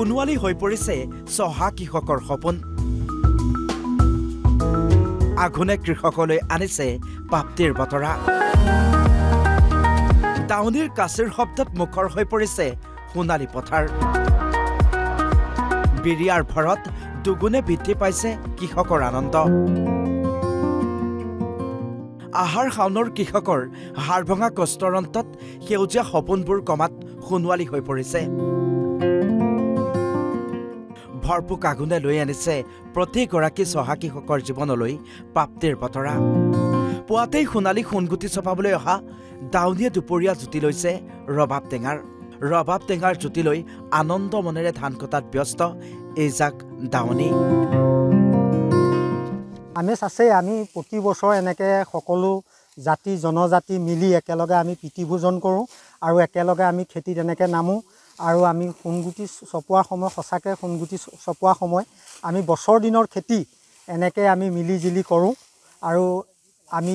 সোণোৱালী হৈ পৰিছে চহা কৃষকৰ সপোন আঘোনে কৃষকলৈ আনিছে প্ৰাপ্তিৰ বতৰা দাউনীৰ কাছিৰ শব্দত মুখৰ হৈ পৰিছে সোণালী পথাৰ বিৰিয়াৰ ভৰত দুগুণে বৃদ্ধি পাইছে কৃষকৰ আনন্দ আহাৰ শাওনৰ কৃষকৰ হাড় ভঙা কষ্টৰ অন্তত সেউজীয়া সপোনবোৰ কমাত সোণোৱালী হৈ পৰিছে ভৰপূক আগুনে লৈ আনিছে প্ৰতিগৰাকী চহা কৃষকৰ জীৱনলৈ প্ৰাপ্তিৰ বতৰা পুৱাতেই সোণালী সোণগুটি চপাবলৈ অহা দাউনীয়ে দুপৰীয়া জুতি লৈছে ৰবাব টেঙাৰ জুতি লৈ আনন্দ মনেৰে ধান কটাত ব্যস্ত এইজাক দাউনী আমি প্ৰতি বছৰ এনেকৈ সকলো জাতি জনজাতি মিলি একেলগে আমি প্ৰীতিভোজন কৰোঁ আৰু একেলগে আমি খেতিত এনেকৈ নামো আৰু আমি সোণগুটি চপোৱাৰ সময় সঁচাকৈ সোণগুটি চপোৱাৰ সময় আমি বছৰ দিনৰ খেতি এনেকৈ আমি মিলি জুলি কৰোঁ আৰু আমি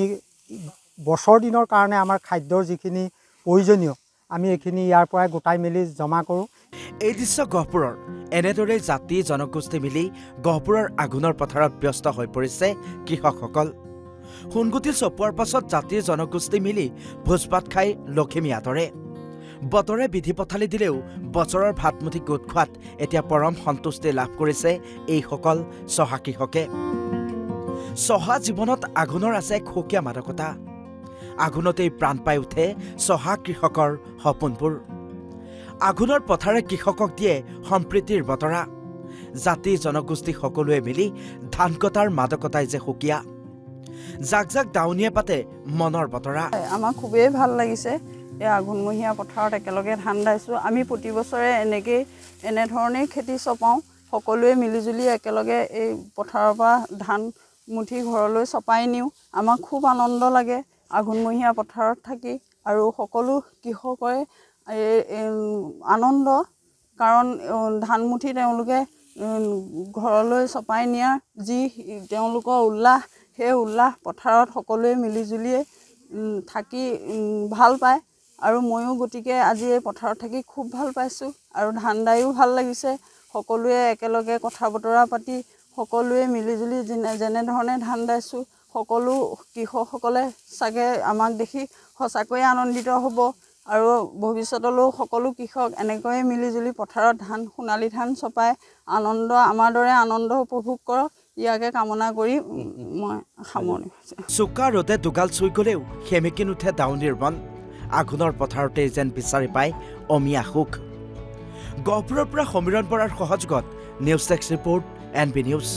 বছৰ দিনৰ কাৰণে আমাৰ খাদ্যৰ যিখিনি প্ৰয়োজনীয় আমি এইখিনি ইয়াৰ পৰাই গোটাই মেলি জমা কৰোঁ এই দৃশ্য গহপুৰৰ এনেদৰে জাতি জনগোষ্ঠী মিলি গহপুৰৰ আঘোনৰ পথাৰত ব্যস্ত হৈ পৰিছে কৃষকসকল সোণগুটি চপোৱাৰ পাছত জাতি জনগোষ্ঠী মিলি ভোজ ভাত খাই লখিমী আদৰে বতৰে বিধি পথালি দিলেও বছৰৰ ভাতমুঠি গোট খোৱাত এতিয়া পৰম সন্তুষ্টি লাভ কৰিছে এইসকল চহা কৃষকে চহা জীৱনত আঘোনৰ আছে খুকীয়া মাদকতা আঘোনতেই প্ৰাণ পাই উঠে চহা কৃষকৰ সপোনবোৰ আঘোনৰ পথাৰে কৃষকক দিয়ে সম্প্ৰীতিৰ বতৰা জাতি জনগোষ্ঠী সকলোৱে মিলি ধান কটাৰ মাদকতাই যে সুকীয়া জাক জাক দাউনীয়ে পাতে মনৰ বতৰা আমাৰ খুবেই ভাল লাগিছে এই আঘোণমহীয়া পথাৰত একেলগে ধান দাইছোঁ আমি প্ৰতি বছৰে এনেধৰণেই খেতি চপাওঁ সকলোৱে মিলিজুলি একেলগে এই পথাৰৰ পৰা ধান মুঠি ঘৰলৈ চপাই নিওঁ আমাক খুব আনন্দ লাগে আঘোণমহীয়া পথাৰত থাকি আৰু সকলো কৃষকৰে আনন্দ কাৰণ ধান মুঠি তেওঁলোকে ঘৰলৈ চপাই নিয়াৰ যি তেওঁলোকৰ উল্লাস সেই উল্লাস পথাৰত সকলোৱে মিলিজুলিয়ে থাকি ভাল পায় আৰু ময়ো গতিকে আজি এই পথাৰত থাকি খুব ভাল পাইছোঁ আৰু ধান দাইও ভাল লাগিছে সকলোৱে একেলগে কথা বতৰা পাতি সকলোৱে মিলিজুলি যেনেধৰণে ধান দাইছোঁ সকলো কৃষকসকলে চাগে আমাক দেখি সঁচাকৈয়ে আনন্দিত হ'ব আৰু ভৱিষ্যতলৈও সকলো কৃষক এনেকৈয়ে মিলিজুলি পথাৰত ধান সোণালী ধান চপাই আমাৰ দৰে আনন্দ উপভোগ কৰক ইয়াকে কামনা কৰি মই সামৰণি চোকা ৰ'দে দুগাল চুই গ'লেও সেমেকি নুঠে দাউনীৰ মন আঘোনৰ পথাৰতে যেন বিচাৰি পায় অমিয়া সুখ গহপুৰৰ পৰা সমীৰণ বৰাৰ সহযোগত news desk report NB news